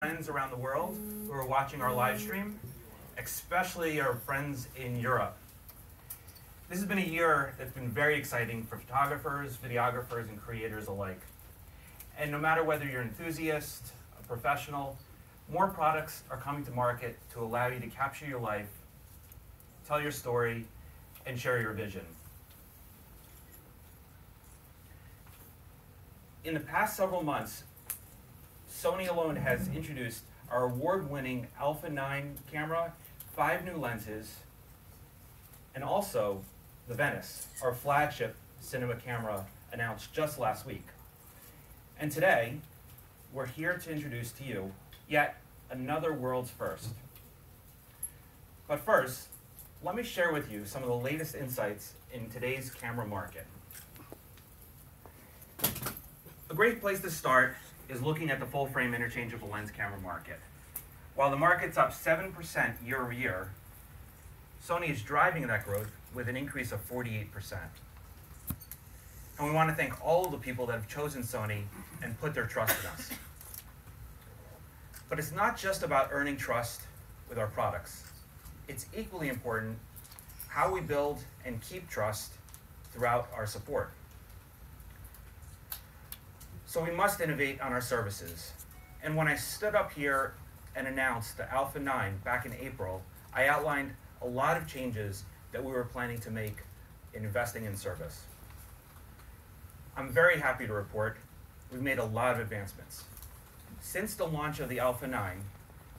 friends around the world who are watching our live stream, especially our friends in Europe. This has been a year that's been very exciting for photographers, videographers, and creators alike. And no matter whether you're an enthusiast, a professional, more products are coming to market to allow you to capture your life, tell your story, and share your vision. In the past several months, Sony alone has introduced our award-winning Alpha 9 camera, 5 new lenses, and also the Venice, our flagship cinema camera announced just last week. And today, we're here to introduce to you yet another world's first. But first, let me share with you some of the latest insights in today's camera market. A great place to start is looking at the full-frame interchangeable lens camera market. While the market's up 7% year over year, Sony is driving that growth with an increase of 48%. And we want to thank all of the people that have chosen Sony and put their trust in us. But it's not just about earning trust with our products. It's equally important how we build and keep trust throughout our support. So we must innovate on our services. And when I stood up here and announced the Alpha 9 back in April, I outlined a lot of changes that we were planning to make in investing in service. I'm very happy to report we've made a lot of advancements. Since the launch of the Alpha 9,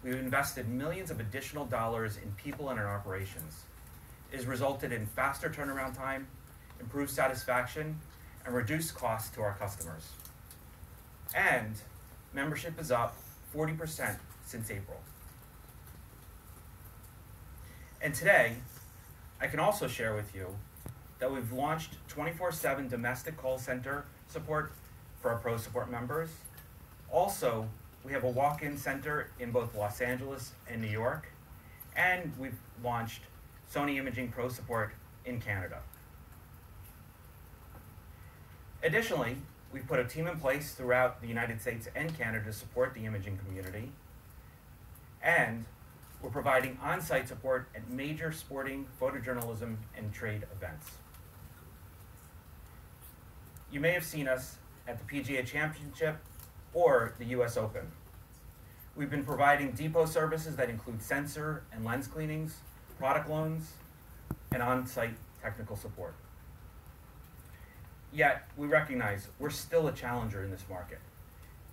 we've invested millions of additional dollars in people and in operations. It has resulted in faster turnaround time, improved satisfaction, and reduced costs to our customers. And membership is up 40% since April. And today, I can also share with you that we've launched 24/7 domestic call center support for our Pro Support members. Also, we have a walk-in center in both Los Angeles and New York. And we've launched Sony Imaging Pro Support in Canada. Additionally, we've put a team in place throughout the United States and Canada to support the imaging community. And we're providing on-site support at major sporting, photojournalism, and trade events. You may have seen us at the PGA Championship or the US Open. We've been providing depot services that include sensor and lens cleanings, product loans, and on-site technical support. Yet, we recognize we're still a challenger in this market,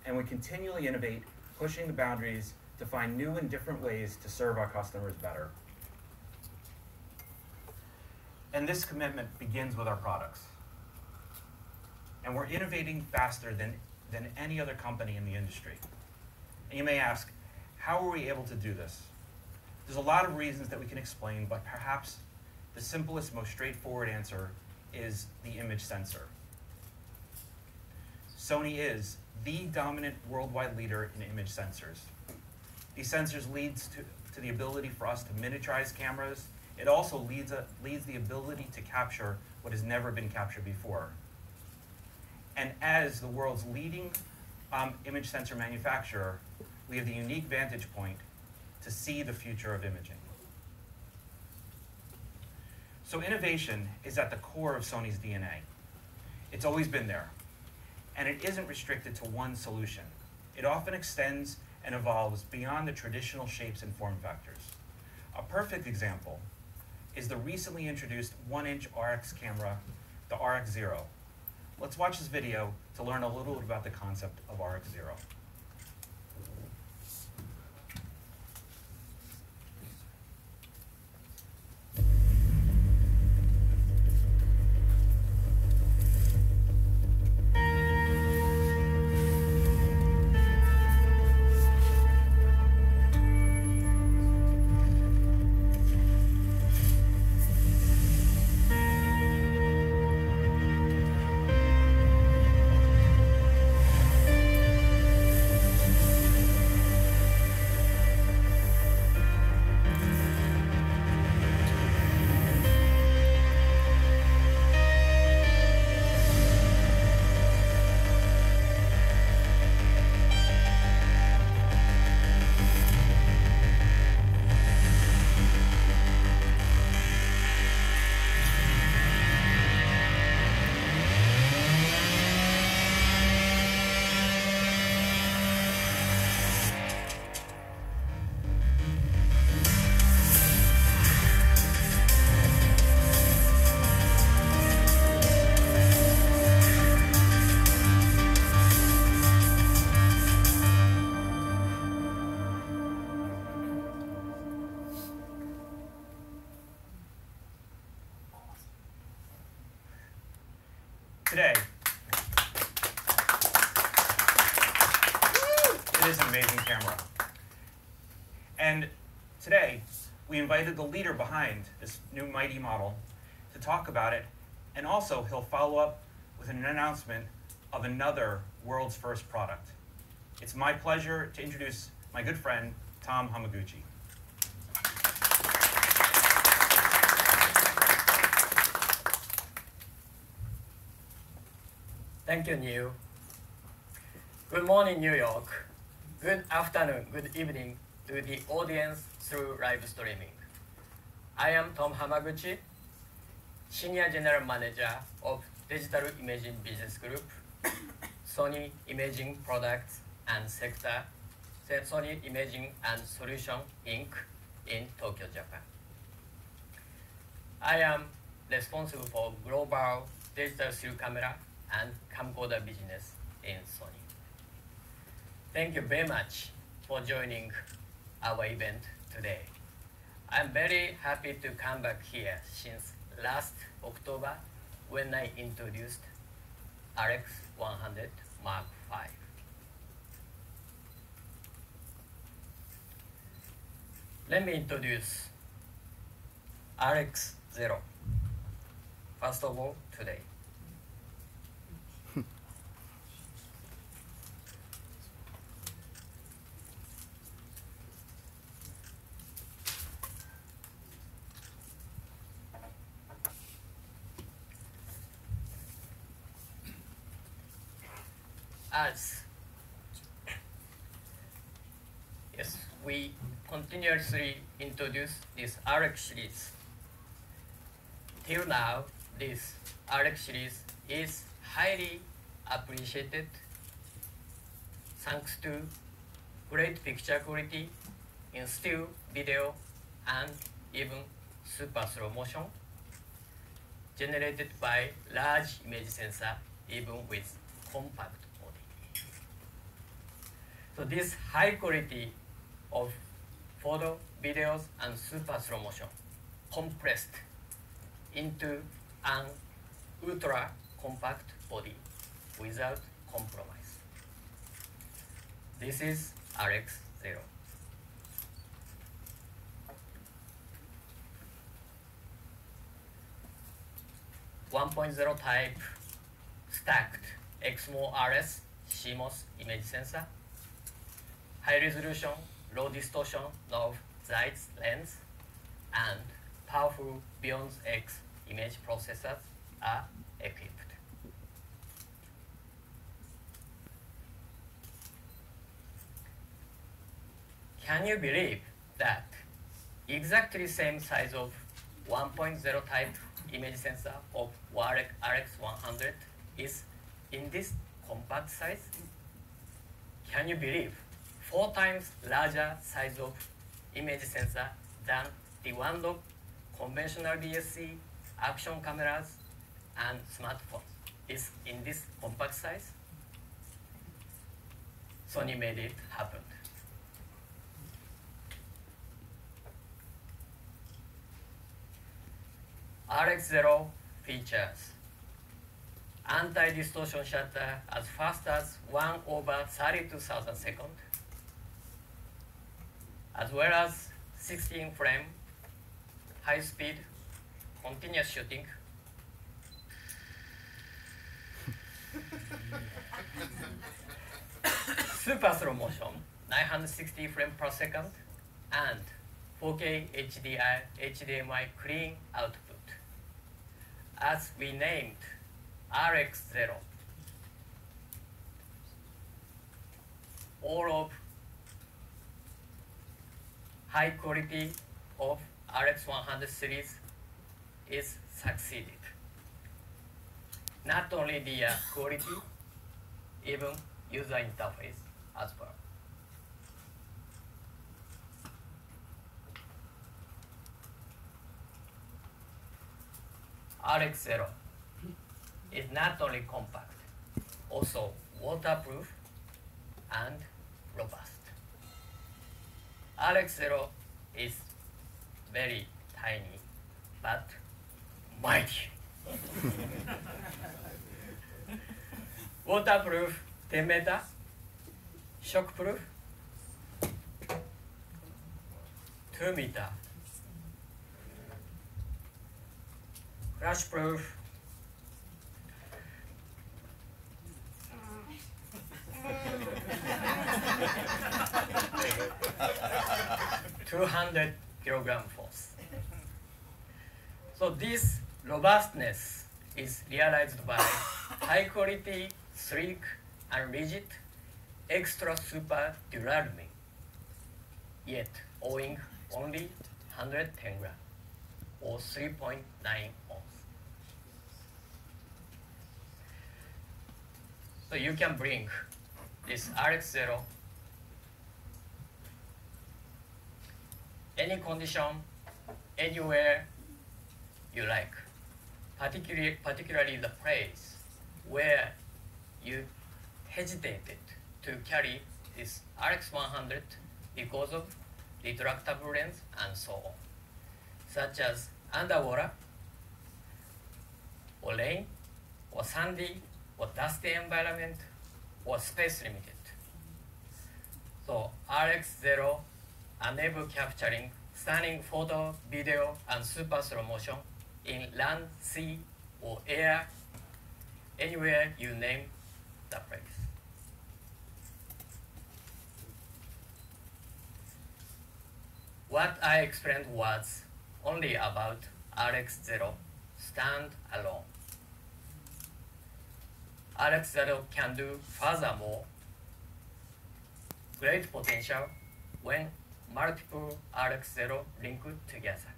and we continually innovate, pushing the boundaries to find new and different ways to serve our customers better. And this commitment begins with our products. And we're innovating faster than any other company in the industry. And you may ask, how are we able to do this? There's a lot of reasons that we can explain, but perhaps the simplest, most straightforward answer is the image sensor. Sony is the dominant worldwide leader in image sensors. These sensors leads to the ability for us to miniaturize cameras. It also leads the ability to capture what has never been captured before. And as the world's leading image sensor manufacturer, we have the unique vantage point to see the future of imaging. So innovation is at the core of Sony's DNA. It's always been there. And it isn't restricted to one solution. It often extends and evolves beyond the traditional shapes and form factors. A perfect example is the recently introduced 1-inch RX camera, the RX10. Let's watch this video to learn a little bit about the concept of RX10. today, it is an amazing camera. And today, we invited the leader behind this new mighty model to talk about it, and also he'll follow up with an announcement of another world's first product. It's my pleasure to introduce my good friend, Tom Hamaguchi. Thank you, Neil. Good morning, New York. Good afternoon, good evening to the audience through live streaming. I am Tom Hamaguchi, Senior General Manager of Digital Imaging Business Group, Sony Imaging Products and Sector, Sony Imaging and Solution Inc. in Tokyo, Japan. I am responsible for global digital still camera and camcorder business in Sony. Thank you very much for joining our event today. I'm very happy to come back here since last October when I introduced RX10 Mark V. Let me introduce RX0. First of all, today. We continuously introduce this RX series. Till now, this RX series is highly appreciated thanks to great picture quality in still, video, and even super slow motion generated by large image sensor, even with compact body. So this high quality of photo, videos, and super slow motion compressed into an ultra compact body without compromise. This is RX0. .0 type stacked XMO RS CMOS image sensor, high resolution, low distortion of Zeiss lens, and powerful Beyond X image processors are equipped. Can you believe that exactly same size of 1.0 type image sensor of RX100 is in this compact size? Can you believe 4 times larger size of image sensor than the one of conventional DSC, action cameras, and smartphones is in this compact size? Sony made it happen. RX0 features anti-distortion shutter as fast as 1/32,000 seconds, as well as 16 frame high speed continuous shooting, super slow motion 960 frames per second, and 4K HDMI clean output. As we named RX0, all of high quality of RX100 series is succeeded. Not only the quality, even user interface as well. RX0 is not only compact, also waterproof and robust. RX0 is very tiny, but mighty. waterproof 10 meter, shockproof 2 meter, flashproof 200 kilogram force. So this robustness is realized by high quality, sleek and rigid extra super duralumine, yet owing only 110 grams or 3.9 ounce. So you can bring this RX0 any condition, anywhere you like, particularly the place where you hesitated to carry this RX100 because of retractable lens and so on, such as underwater, or rain, or sandy, or dusty environment, or space limited. So RX0 enable capturing stunning photo, video, and super slow motion in land, sea, or air, anywhere you name the place. What I explained was only about RX0 stand-alone. RX0 can do furthermore great potential when multiple RX0 linked together.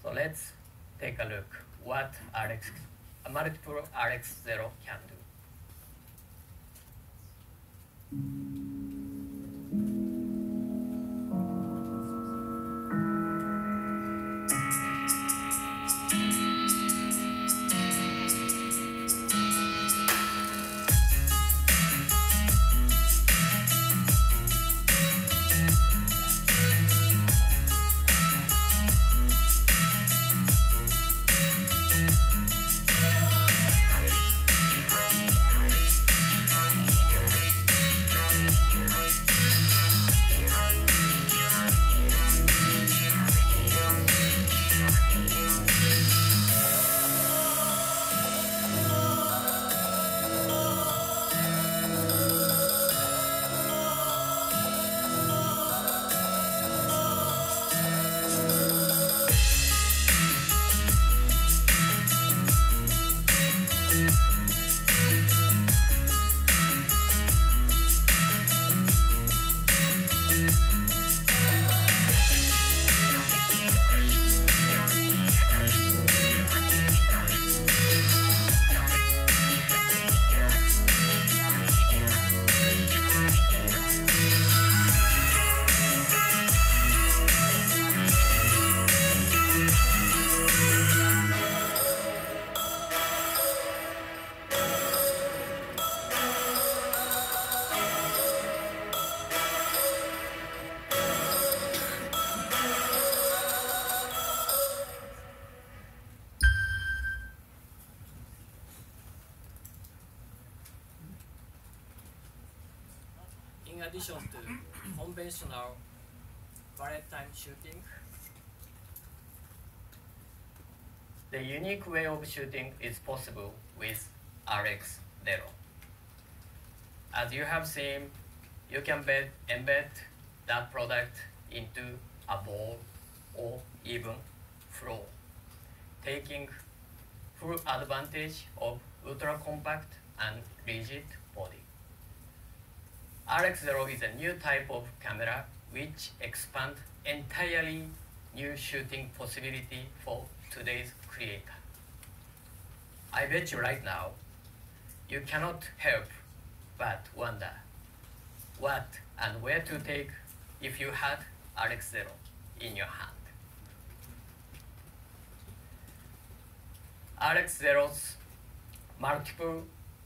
So let's take a look what multiple RX0 can do. In addition to conventional bullet time shooting, the unique way of shooting is possible with RX0. As you have seen, you can embed that product into a ball or even floor, taking full advantage of ultra compact and rigid body. RX0 is a new type of camera which expands entirely new shooting possibility for today's creator. I bet you right now, you cannot help but wonder what and where to take if you had RX0 in your hand. RX0's multiple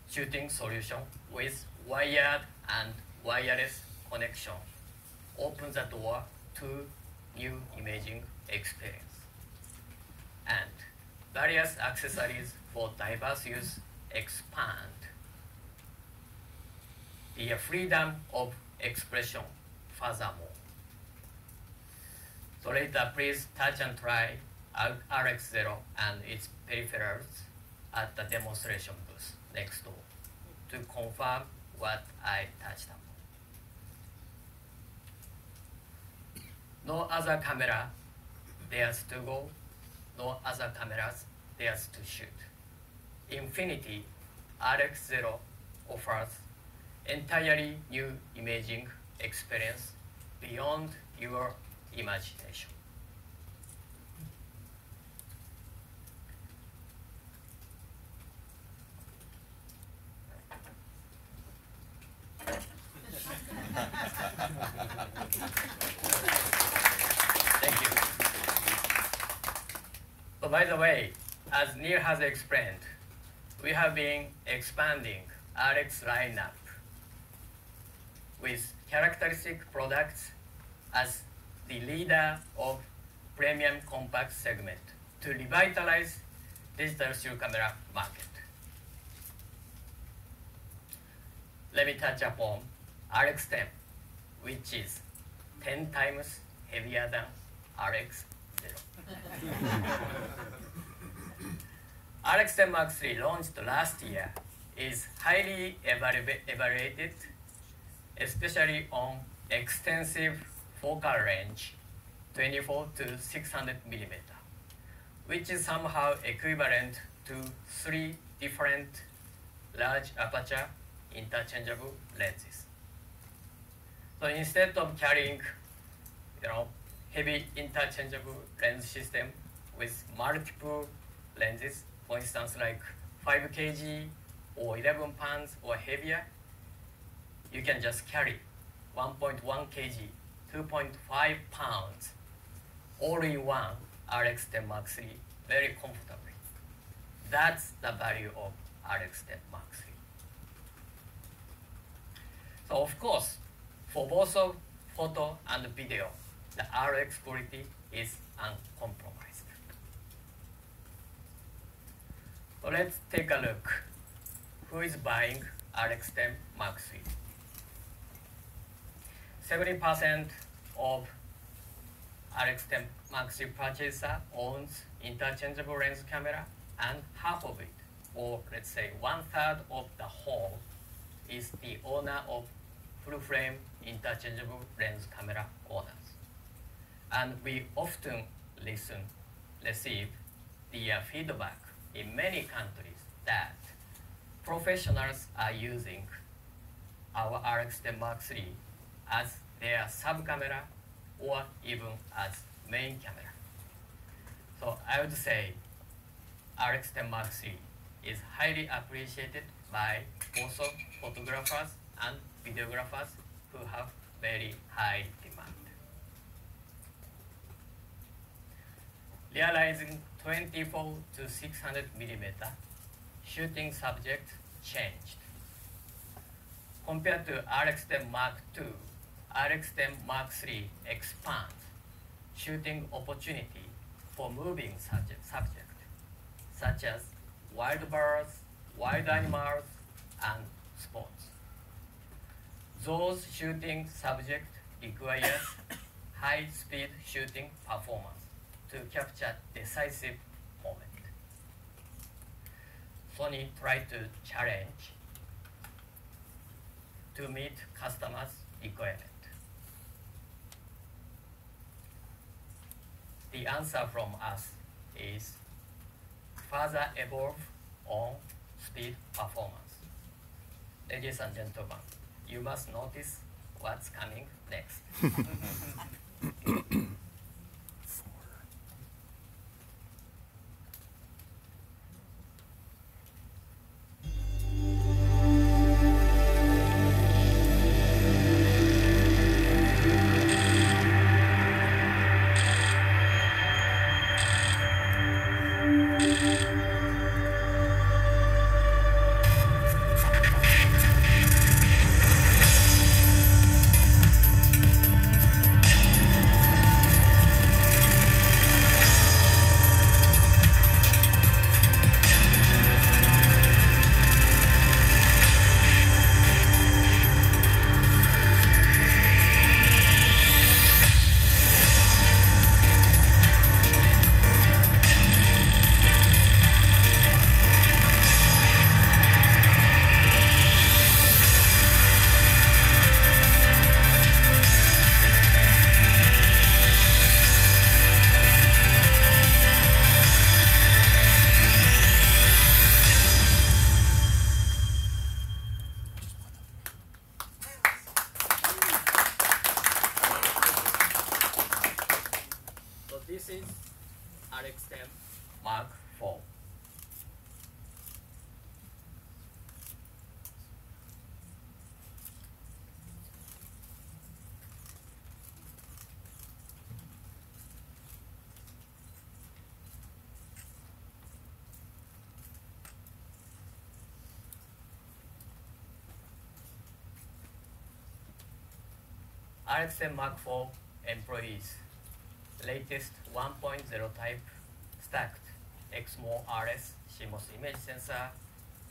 shooting solution with wired and wireless connection opens the door to new imaging experience. And various accessories for diverse use expand the freedom of expression furthermore. So later, please touch and try RX0 and its peripherals at the demonstration booth next door to confirm what I touched upon. No other camera dares to go, no other cameras dares to shoot. Infinity RX0 offers entirely new imaging experience beyond your imagination. Thank you. So by the way, as Neil has explained, we have been expanding RX lineup with characteristic products as the leader of premium compact segment to revitalize digital still camera market. Let me touch upon RX10, which is 10 times heavier than RX0. RX10 Mark III launched last year is highly evaluated, especially on extensive focal range, 24 to 600 millimeter, which is somehow equivalent to 3 different large aperture interchangeable lenses. So instead of carrying, heavy interchangeable lens system with multiple lenses, for instance, like 5 kg or 11 pounds or heavier, you can just carry 1.1 kg, 2.5 pounds, all-in-one RX10 Mark III very comfortably. That's the value of RX10 Mark III. So of course, for both of photo and video, the RX quality is uncompromised. So let's take a look. Who is buying RX10 Mark III? 70% of RX10 Mark III purchaser owns interchangeable lens camera, and half of it, or let's say 1/3 of the whole, is the owner of full-frame interchangeable lens camera owners. And we often receive the feedback in many countries that professionals are using our RX10 Mark III as their sub-camera or even as main camera. So I would say RX10 Mark III is highly appreciated by both photographers and videographers who have very high demand. Realizing 24 to 600 millimeter shooting subject changed. Compared to RX10 Mark II, RX10 Mark III expands shooting opportunity for moving subject, such as wild birds, wild animals, and sports. Those shooting subject requires high-speed shooting performance to capture decisive moment. Sony tried to challenge to meet customers' requirement. The answer from us is further evolve on speed performance. Ladies and gentlemen, you must notice what's coming next. This is RX10 Mark IV. RX10 Mark IV employees latest 1.0 type stacked XMO RS CMOS image sensor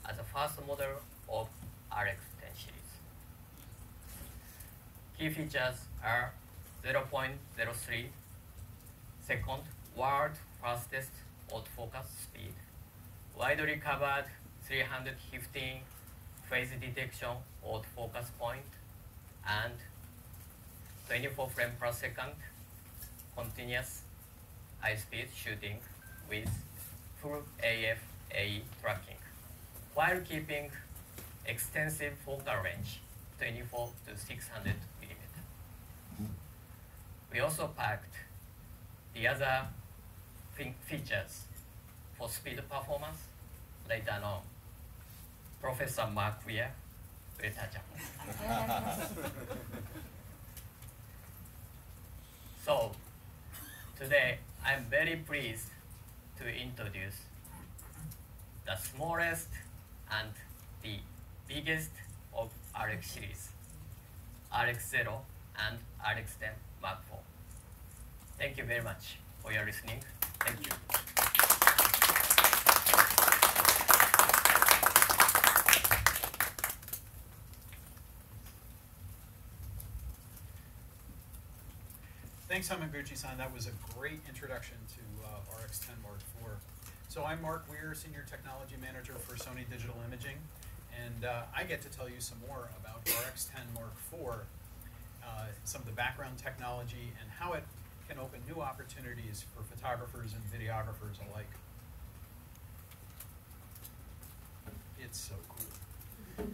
as the first model of RX10 series. Key features are 0.03 second world fastest autofocus speed, widely covered 315 phase detection autofocus point, and 24 frames per second continuous high-speed shooting with full AF/AE tracking, while keeping extensive focal range, 24 to 600 mm. We also packed the other features for speed performance later on. Professor Mark Weir will touch on. So, today I'm very pleased to introduce the smallest and the biggest of RX series, RX0 and RX10 Mark IV. Thank you very much for your listening. Thank you. Thanks, Hamaguchi-san. That was a great introduction to RX10 Mark IV. So I'm Mark Weir, Senior Technology Manager for Sony Digital Imaging, and I get to tell you some more about RX10 Mark IV, some of the background technology, and how it can open new opportunities for photographers and videographers alike. It's so cool.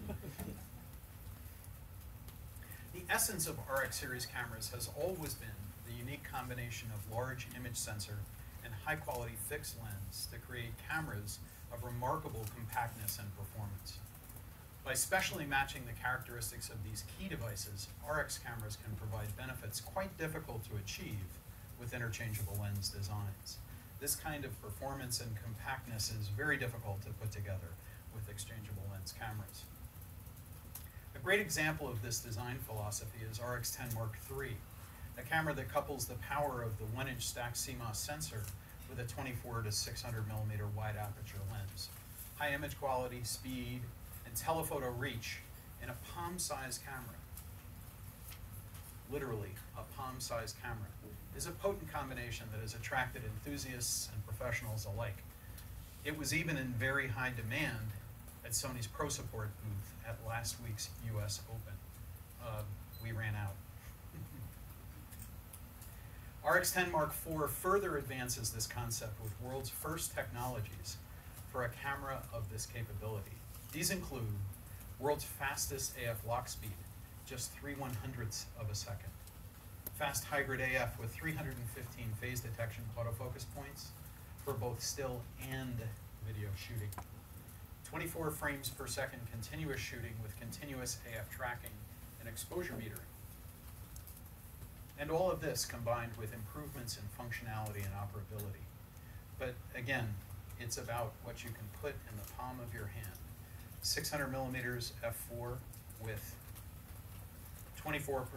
The essence of RX series cameras has always been the unique combination of large image sensor and high-quality fixed lens to create cameras of remarkable compactness and performance. By specially matching the characteristics of these key devices, RX cameras can provide benefits quite difficult to achieve with interchangeable lens designs. This kind of performance and compactness is very difficult to put together with exchangeable lens cameras. A great example of this design philosophy is RX10 Mark III, a camera that couples the power of the 1-inch stacked CMOS sensor with a 24 to 600 millimeter wide aperture lens. High image quality, speed, and telephoto reach in a palm-sized camera, literally a palm-sized camera, is a potent combination that has attracted enthusiasts and professionals alike. It was even in very high demand at Sony's Pro Support booth at last week's US Open. We ran out. RX10 Mark IV further advances this concept with world's first technologies for a camera of this capability. These include world's fastest AF lock speed, just 3/100ths of a second. Fast hybrid AF with 315 phase detection autofocus points for both still and video shooting. 24 frames per second continuous shooting with continuous AF tracking and exposure metering. And all of this combined with improvements in functionality and operability. But again, it's about what you can put in the palm of your hand. 600 millimeters f4 with 24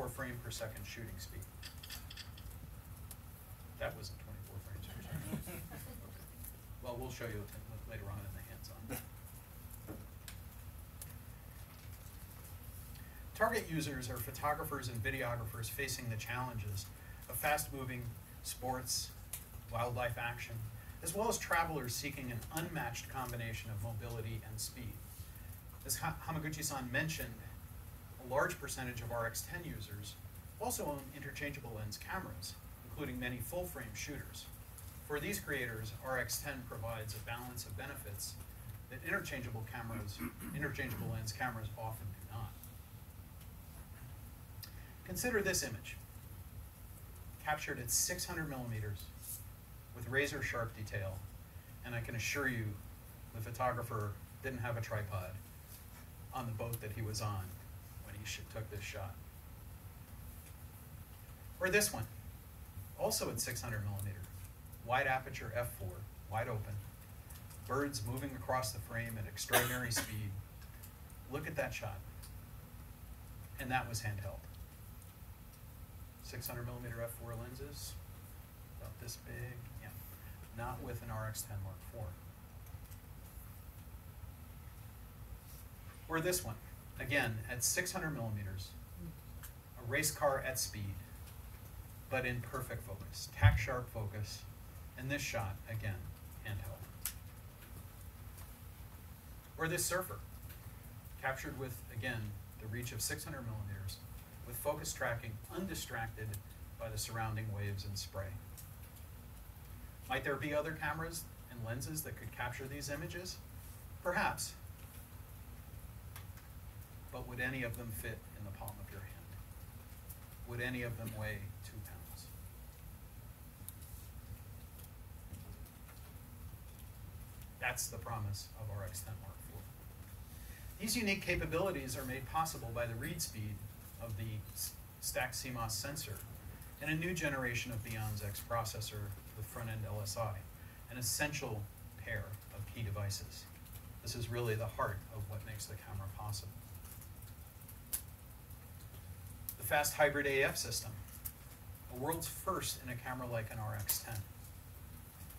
frame per second shooting speed. That wasn't 24 frames per second. Okay. Well, we'll show you later on in the hands-on. Target users are photographers and videographers facing the challenges of fast-moving sports, wildlife action, as well as travelers seeking an unmatched combination of mobility and speed. As Hamaguchi-san mentioned, a large percentage of RX10 users also own interchangeable lens cameras, including many full-frame shooters. For these creators, RX10 provides a balance of benefits that interchangeable lens cameras often do not. Consider this image, captured at 600 millimeters with razor sharp detail, and I can assure you the photographer didn't have a tripod on the boat that he was on when he took this shot. Or this one, also at 600 millimeter, wide aperture f4, wide open, birds moving across the frame at extraordinary speed. Look at that shot. And that was handheld. 600 millimeter f4 lenses, about this big, yeah, not with an RX10 Mark IV. Or this one, again, at 600 millimeters, a race car at speed, but in perfect focus, tack sharp focus, and this shot, again, handheld. Or this surfer, captured with, again, the reach of 600 millimeters, with focus tracking undistracted by the surrounding waves and spray. Might there be other cameras and lenses that could capture these images? Perhaps. But would any of them fit in the palm of your hand? Would any of them weigh 2 pounds? That's the promise of RX10 Mark IV. These unique capabilities are made possible by the read speed of the stacked CMOS sensor and a new generation of Beyond's X processor with front-end LSI, an essential pair of key devices. This is really the heart of what makes the camera possible. The fast hybrid AF system, a world's first in a camera like an RX10.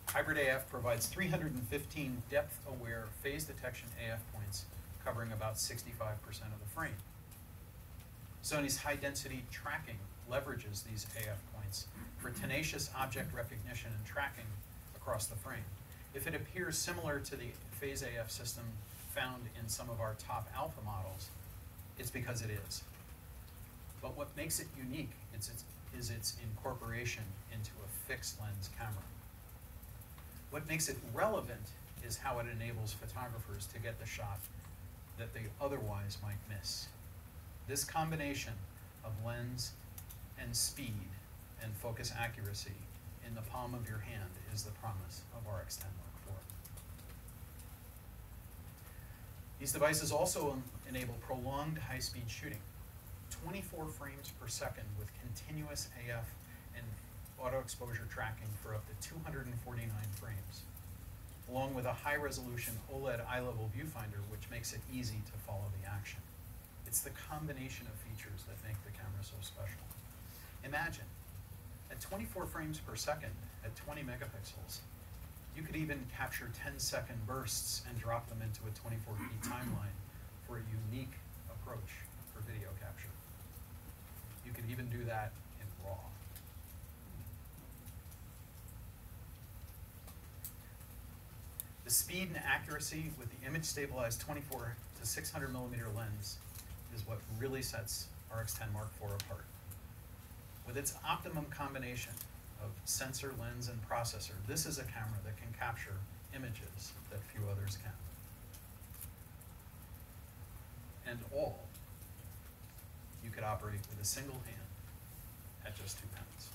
Hybrid AF provides 315 depth-aware phase detection AF points covering about 65% of the frame. Sony's high-density tracking leverages these AF points for tenacious object recognition and tracking across the frame. If it appears similar to the phase AF system found in some of our top alpha models, it's because it is. But what makes it unique is its incorporation into a fixed lens camera. What makes it relevant is how it enables photographers to get the shot that they otherwise might miss. This combination of lens and speed and focus accuracy in the palm of your hand is the promise of RX10 Mark IV. These devices also enable prolonged high-speed shooting, 24 frames per second with continuous AF and auto exposure tracking for up to 249 frames, along with a high-resolution OLED eye-level viewfinder, which makes it easy to follow the action. It's the combination of features that make the camera so special. Imagine, at 24 frames per second, at 20 megapixels, you could even capture 10-second bursts and drop them into a 24p timeline for a unique approach for video capture. You could even do that in RAW. The speed and accuracy with the image-stabilized 24 to 600 millimeter lens is what really sets RX10 Mark IV apart. With its optimum combination of sensor, lens, and processor, this is a camera that can capture images that few others can. And all you could operate with a single hand at just 2 pounds.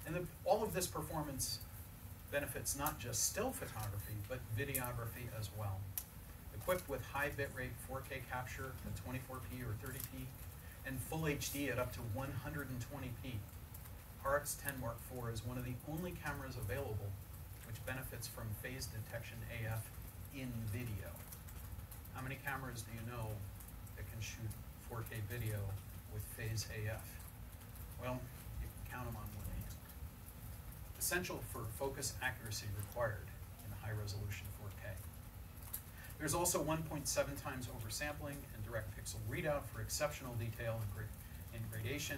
And all of this performance benefits not just still photography, but videography as well. Equipped with high bitrate 4K capture at 24p or 30p, and full HD at up to 120p, RX10 Mark IV is one of the only cameras available which benefits from phase detection AF in video. How many cameras do you know that can shoot 4K video with phase AF? Well, you can count them on one hand. Essential for focus accuracy required in high-resolution 4K. There's also 1.7 times oversampling and direct pixel readout for exceptional detail and gradation,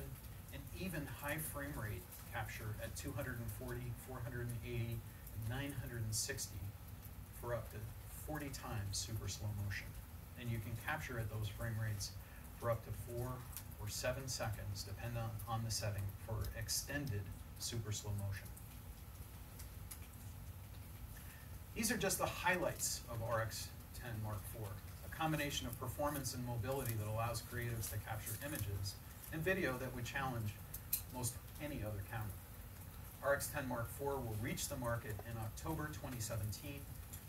and even high frame rate capture at 240, 480, and 960 for up to 40 times super slow motion. And you can capture at those frame rates for up to 4 or 7 seconds, depending on the setting, for extended super slow motion. These are just the highlights of RX10 Mark IV, a combination of performance and mobility that allows creatives to capture images and video that would challenge most any other camera. RX10 Mark IV will reach the market in October 2017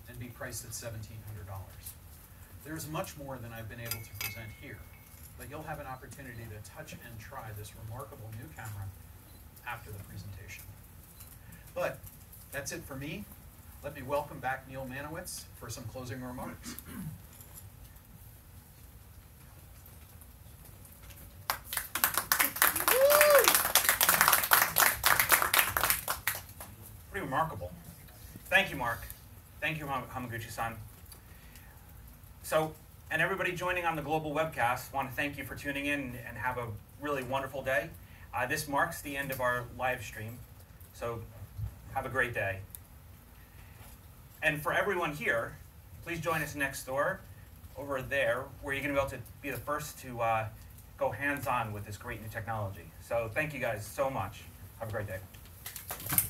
and be priced at $1,700. There's much more than I've been able to present here, but you'll have an opportunity to touch and try this remarkable new camera after the presentation. But that's it for me. Let me welcome back Neil Manowitz for some closing remarks. Pretty remarkable. Thank you, Mark. Thank you, Hamaguchi-san. So, and everybody joining on the global webcast, want to thank you for tuning in and have a really wonderful day. This marks the end of our live stream, so have a great day. And for everyone here, please join us next door, over there, where you're going to be able to be the first to go hands-on with this great new technology. So thank you guys so much. Have a great day.